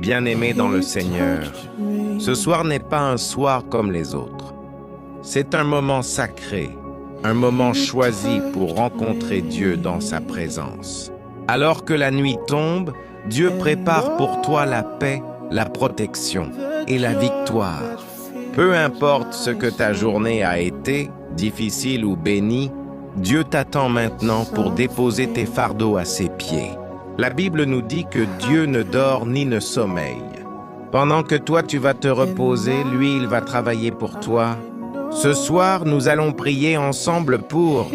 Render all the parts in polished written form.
Bien-aimés dans le Seigneur, ce soir n'est pas un soir comme les autres. C'est un moment sacré, un moment choisi pour rencontrer Dieu dans sa présence. Alors que la nuit tombe, Dieu prépare pour toi la paix, la protection et la victoire. Peu importe ce que ta journée a été, difficile ou bénie, Dieu t'attend maintenant pour déposer tes fardeaux à ses pieds. La Bible nous dit que Dieu ne dort ni ne sommeille. Pendant que toi tu vas te reposer, lui il va travailler pour toi. Ce soir, nous allons prier ensemble pour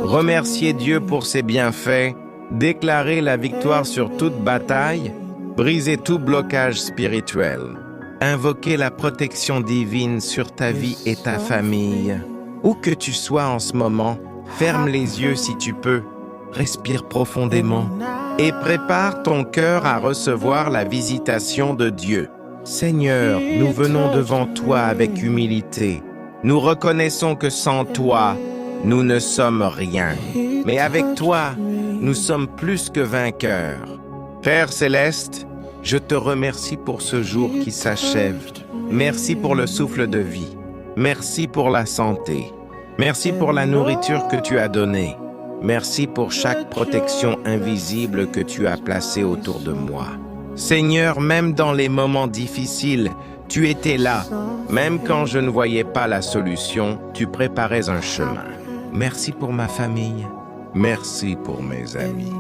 remercier Dieu pour ses bienfaits, déclarer la victoire sur toute bataille, briser tout blocage spirituel, invoquer la protection divine sur ta vie et ta famille. Où que tu sois en ce moment, ferme les yeux si tu peux, respire profondément et prépare ton cœur à recevoir la visitation de Dieu. Seigneur, nous venons devant toi avec humilité. Nous reconnaissons que sans toi, nous ne sommes rien. Mais avec toi, nous sommes plus que vainqueurs. Père céleste, je te remercie pour ce jour qui s'achève. Merci pour le souffle de vie. Merci pour la santé. Merci pour la nourriture que tu as donnée. Merci pour chaque protection invisible que tu as placée autour de moi. Seigneur, même dans les moments difficiles, tu étais là. Même quand je ne voyais pas la solution, tu préparais un chemin. Merci pour ma famille. Merci pour mes amis.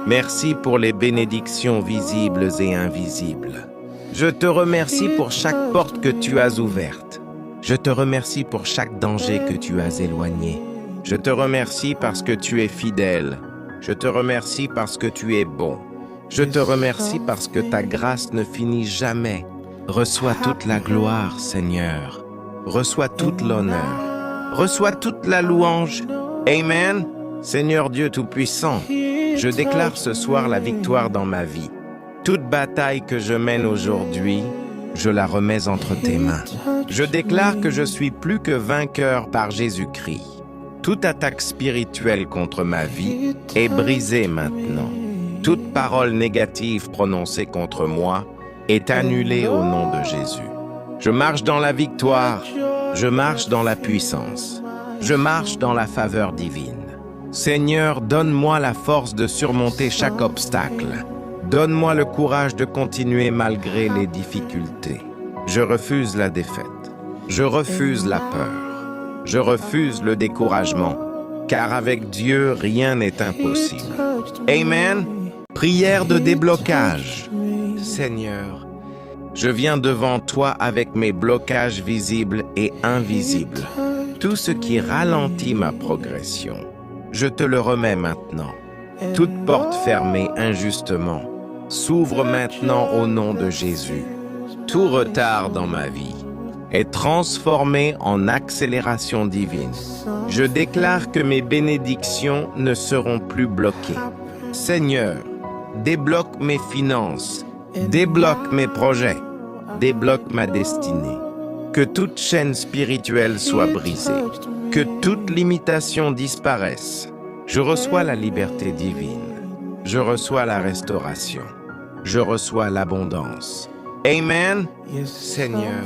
Merci pour les bénédictions visibles et invisibles. Je te remercie pour chaque porte que tu as ouverte. Je te remercie pour chaque danger que tu as éloigné. Je te remercie parce que tu es fidèle. Je te remercie parce que tu es bon. Je te remercie parce que ta grâce ne finit jamais. Reçois toute la gloire, Seigneur. Reçois toute l'honneur. Reçois toute la louange. Amen. Seigneur Dieu Tout-Puissant, je déclare ce soir la victoire dans ma vie. Toute bataille que je mène aujourd'hui, je la remets entre tes mains. Je déclare que je suis plus que vainqueur par Jésus-Christ. Toute attaque spirituelle contre ma vie est brisée maintenant. Toute parole négative prononcée contre moi est annulée au nom de Jésus. Je marche dans la victoire, je marche dans la puissance, je marche dans la faveur divine. Seigneur, donne-moi la force de surmonter chaque obstacle. Donne-moi le courage de continuer malgré les difficultés. Je refuse la défaite. Je refuse la peur. Je refuse le découragement, car avec Dieu, rien n'est impossible. Amen. Prière de déblocage. Seigneur, je viens devant toi avec mes blocages visibles et invisibles. Tout ce qui ralentit ma progression, je te le remets maintenant. Toute porte fermée injustement s'ouvre maintenant au nom de Jésus. Tout retard dans ma vie est transformé en accélération divine. Je déclare que mes bénédictions ne seront plus bloquées. Seigneur, débloque mes finances, débloque mes projets, débloque ma destinée. Que toute chaîne spirituelle soit brisée, que toute limitation disparaisse. Je reçois la liberté divine. Je reçois la restauration. Je reçois l'abondance. Amen. Seigneur,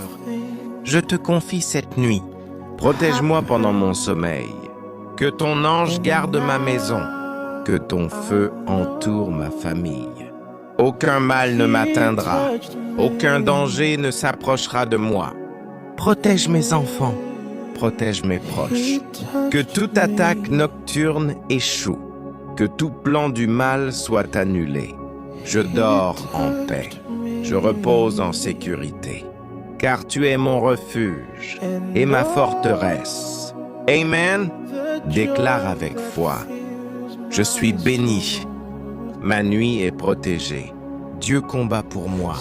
je te confie cette nuit. Protège-moi pendant mon sommeil. Que ton ange garde ma maison. Que ton feu entoure ma famille. Aucun mal ne m'atteindra. Aucun danger ne s'approchera de moi. Protège mes enfants. Protège mes proches. Que toute attaque nocturne échoue. Que tout plan du mal soit annulé. Je dors en paix. Je repose en sécurité. Car tu es mon refuge et ma forteresse. Amen. Déclare avec foi. Je suis béni. Ma nuit est protégée. Dieu combat pour moi.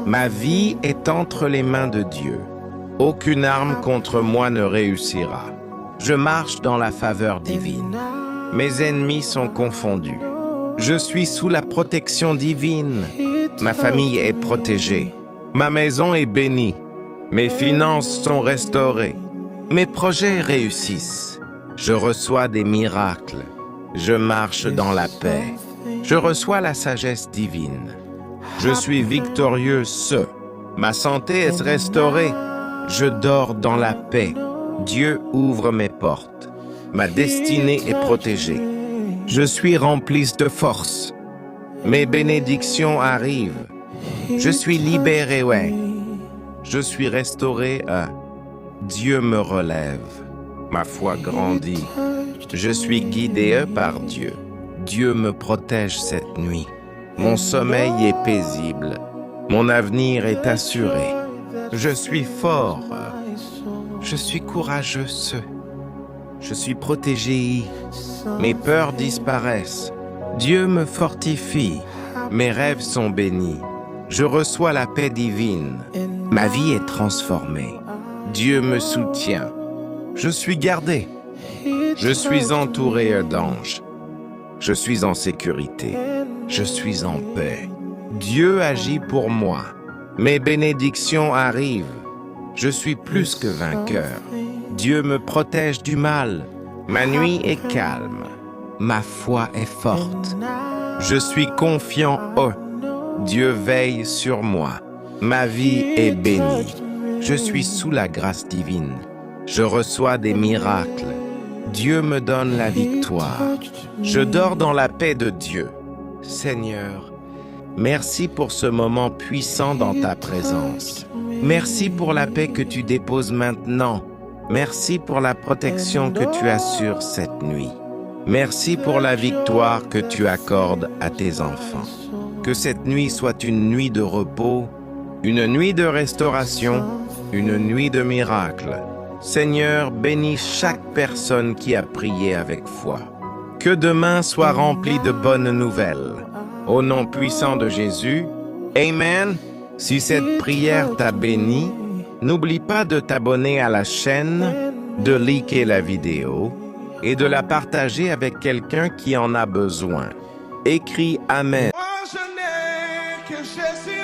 Ma vie est entre les mains de Dieu. Aucune arme contre moi ne réussira. Je marche dans la faveur divine. Mes ennemis sont confondus. Je suis sous la protection divine. Ma famille est protégée. Ma maison est bénie. Mes finances sont restaurées. Mes projets réussissent. Je reçois des miracles. Je marche dans la paix. Je reçois la sagesse divine. Je suis victorieux. Ma santé est restaurée. Je dors dans la paix. Dieu ouvre mes portes. Ma destinée est protégée. Je suis rempli de force. Mes bénédictions arrivent. Je suis libéré, ouais. Je suis restauré. Dieu me relève. Ma foi grandit. Je suis guidé par Dieu. Dieu me protège cette nuit. Mon sommeil est paisible. Mon avenir est assuré. Je suis fort. Je suis courageux. Je suis protégé. Mes peurs disparaissent. Dieu me fortifie. Mes rêves sont bénis. Je reçois la paix divine. Ma vie est transformée. Dieu me soutient. Je suis gardé. Je suis entouré d'anges. Je suis en sécurité. Je suis en paix. Dieu agit pour moi. Mes bénédictions arrivent. Je suis plus que vainqueur. Dieu me protège du mal. Ma nuit est calme. Ma foi est forte. Je suis confiant. Dieu veille sur moi. Ma vie est bénie. Je suis sous la grâce divine. Je reçois des miracles. Dieu me donne la victoire. Je dors dans la paix de Dieu. Seigneur, merci pour ce moment puissant dans ta présence. Merci pour la paix que tu déposes maintenant. Merci pour la protection que tu assures cette nuit. Merci pour la victoire que tu accordes à tes enfants. Que cette nuit soit une nuit de repos, une nuit de restauration, une nuit de miracles. Seigneur, bénis chaque personne qui a prié avec foi. Que demain soit rempli de bonnes nouvelles. Au nom puissant de Jésus, Amen. Si cette prière t'a béni, n'oublie pas de t'abonner à la chaîne, de liker la vidéo et de la partager avec quelqu'un qui en a besoin. Écris Amen. Moi je n'ai que Jésus.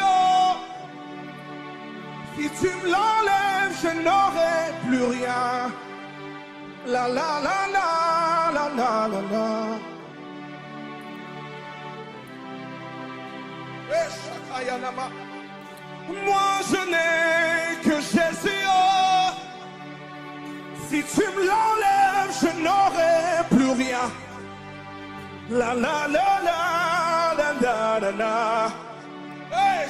Si tu me l'enlèves, je n'aurai plus rien. La la la la la la la la. Moi je n'ai que Jésus. Si tu me l'enlèves, je n'aurai plus rien. La la la la la la la la. Hey,